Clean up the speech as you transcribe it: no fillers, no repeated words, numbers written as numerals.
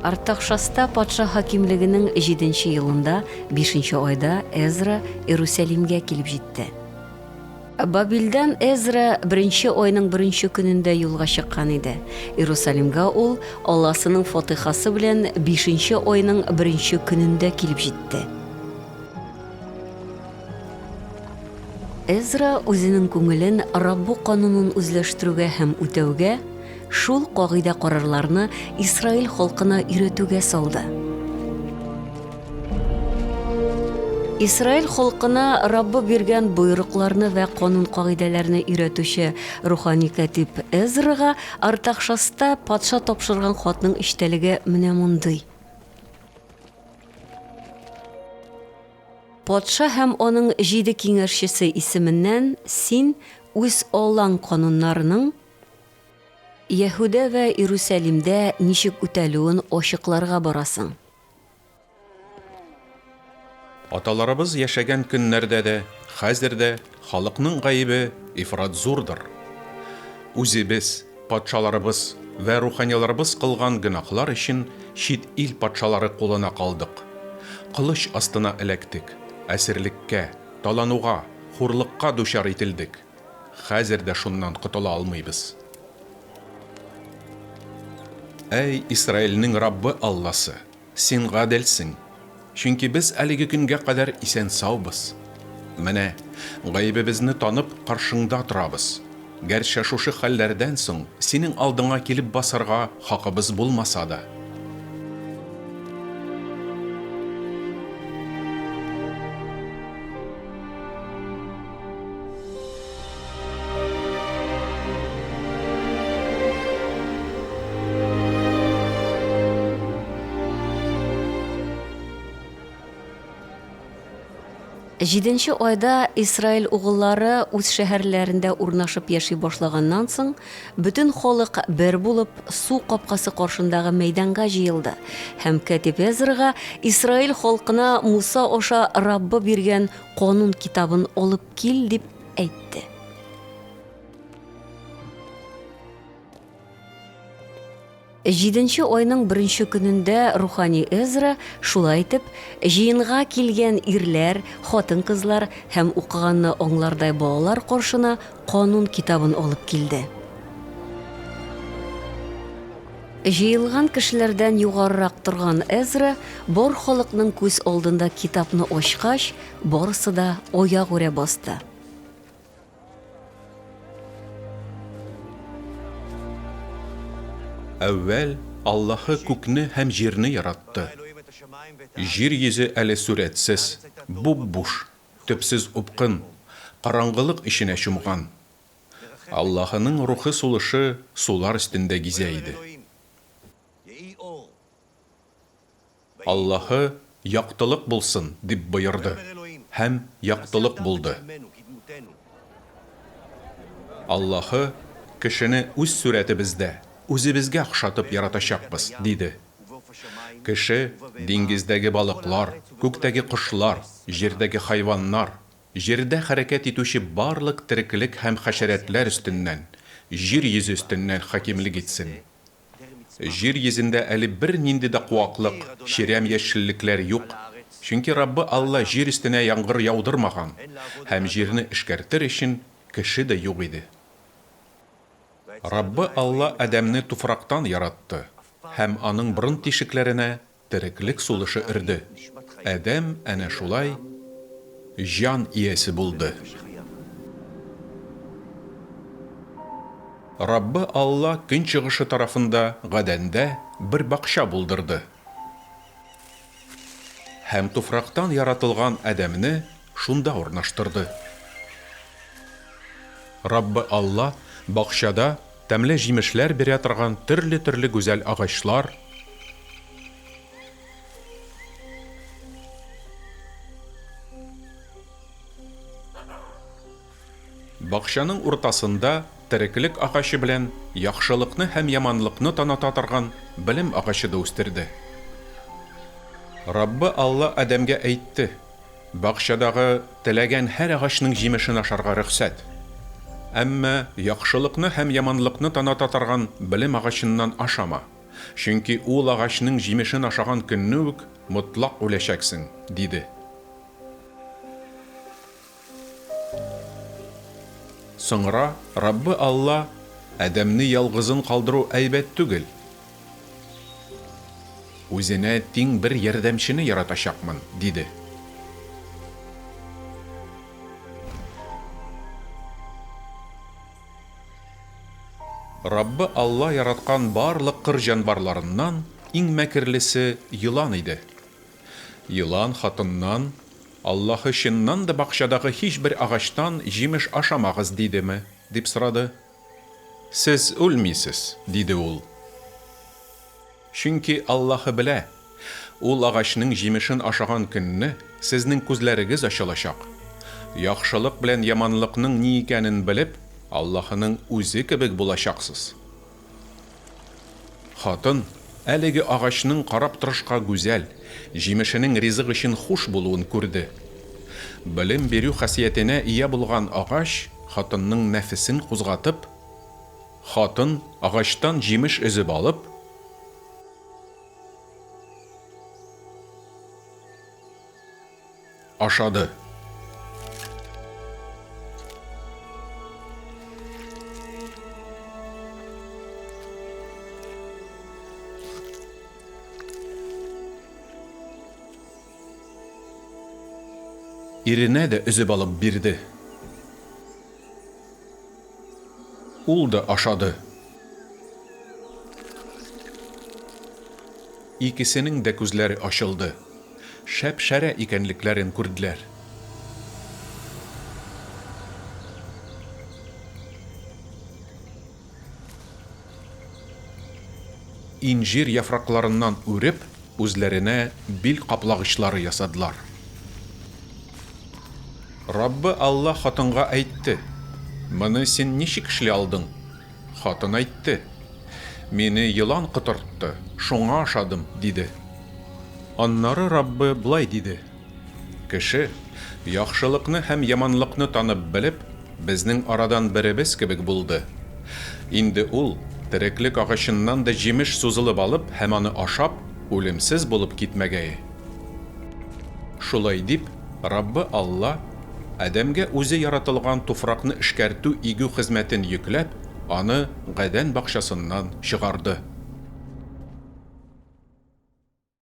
Артакшаста патша хакимлигинин 7 йылында 5 айда Эзра Иерусалимге килип жетти. Бабилдан Эзра 1 айның 1 күнүндө юлга чыккан иде. Иерусалимге ул Алласынын фатихасы белән 5 айның 1 күнүндө килип жетти. Эзра үзенең күңелен Раббы канунын үзләштерүгә һәм үтәүгә, шул кагыйдә карарларны Исраил халкына өйрәтүгә салды. Исраил халкына Раббы биргән буйрукларны ва канун кагыйдәләрне өйрәтүче рухани катиб Эзрага Артакшаста патша тапшырган хатның эчтәлеге менә мондый. Патша һәм аның 7 киңәшчесе исеменнән син үз Аллаң кануннарының Яһүдә ва Иерусалимдә ничек үтәлүен ачыкларга барасың. Аталарыбыз яшәгән көннәрдә дә, хәзер дә халыкның гаебе ифрат зурдыр. Үзебез, патшаларыбыз ва руханияларыбыз кылган гөнаһлар өчен чит ил патшалары кулына калдык. Кылыч астына эләктек, әсирлеккә, талануга, хурлыкка дучар ителдек. Хәзер дә шуннан котыла алмыйбыз. Әй Исраилнең Раббы Алласы, син гаделсең. Чөнки без әлеге көнгә кадәр исән саубыз. Менә гаебебезне танып каршыңда торабыз. Гәрчә шушы хәлләрдән соң синең алдыңа килеп басарга хакыбыз булмаса да. Җиденче айда Исраил угыллары үз шәһәрләрендә урнашып яши башлаганнан соң, бөтен халык бер булып су капкасы каршындагы мәйданга җыелды һәм катиб Эзрага Исраил халкына Муса аша Раббы биргән канун китабын алып кил дип әйтте. Җиденче айның 1 көнендә рухани Эзра шулай итеп җыенга килгән ирләр, хатын-кызлар һәм укыганны аңлардай балалар каршына канун китабын алып килде. Җыелган кешеләрдән югарырак торган Эзра бар халыкның күз алдында китапны ачкач, барысы да аяк үрә басты. Әүвәл Аллаһы күкне һәм җирне яратты. Җир йөзе әле сүрәтсез, буп-буш, төпсез упкын, караңгылык ишенә чумган. Аллаһының рухы сулышы сулар өстендә гизә иде. Аллаһы яктылык булсын дип боерды, һәм яктылык булды. Аллаһы кешене үз сүрәтебездә үзебезгә охшатып яратачакбыз, диде. Кеше диңгездәге балыклар, күктәге кошлар, җирдәге хайваннар, җирдә хәрәкәт итүче барлык тереклек һәм хәшәрәтләр өстеннән, җир йөзе өстеннән хакимлек итсен. Җир йөзендә әле бер нинди дә куаклык, ширәм яшеллекләр юк, чөнки Раббы Алла җир өстенә яңгыр яудырмаган, һәм җирне эшкәртер өчен кеше дә юк иде. Раббы Алла Адәмне туфрактан яратты, һәм аның борын тишекләренә тереклек сулышы ирде. Адәм әнә шулай җан иясе булды. Раббы Алла көнчыгышы тарафында Гадәндә бер бакча булдырды. Һәм туфрактан яратылган Адәмне шунда урнаштырды. Раббы Алла бакчада тәмле җимешләр бирә торган төрле гүзәл агачлар, бакчаның уртасында тереклек агачы белән яхшылыкны һәм яманлыкны таната торган белем агачы да үстерде. Раббы Алла Адәмгә әйтте: бакчадагы теләгән һәр агачның җимешен ашарга рөхсәт. Әмма яхшылыкны һәм яманлыкны таната торган белем агачыннан ашама, Чөнки ул агачның җимешен ашаган көнне үк мотлак үләчәксең, диде. Соңра Раббы Алла Адәмне ялгызын калдыру әйбәт түгел. Үзенә тиң бер ярдәмчене яратачакмын, диде. Раббы Алла яраткан барлык кыр җанварларыннан иң мәкерлесе йылан иде. Йылан хатыннан, Аллаһы чыннан да бакчадагы һичбер агачтан җимеш ашамагыз дидеме, дип сорады. Сез үлмисез, диде ул. Чөнки Аллаһы белә, ул агачның җимешен ашаган көнне сезнең күзләрегез ачылачак. Яхшылык белән яманлыкның ни икәнен белеп, Аллаһының үзе кебек булачаксыз. Хатын әлеге агачның карап торышка гүзәл, җимешенең ризык өчен хуш булуын күрде. Белем бирү хасиятенә ия булган агач хатынның нәфесен кузгатып, хатын агачтан җимеш өзеп алып, ашады. Иренә дә өзеп алып бирде. Ул да ашады. Икесенең дә күзләре ачылды. Шәп-шәрә икәнлекләрен күрделәр. Инҗир яфракларыннан үреп, үзләренә бил каплагычлары ясадылар. Раббы Алла хатынга әйтте: "Моны син ничек эшли алдың?" Хатын әйтте: "Мине йылан кытыртты, шуңа ашадым", диде. Аннары Раббы булай диде: "Кеше яхшылыкны һәм яманлыкны танып белеп, безнең арадан беребез кебек булды. Инде ул тереклек агачыннан да җимеш сузылып алып, һәм аны ашап, үлемсез булып китмәгәе." Шулай дип, Раббы Алла Адәмгә үзе яратылган туфракны эшкәртү игү хезмәтен йөкләп, аны Гадән бакчасыннан чыгарды.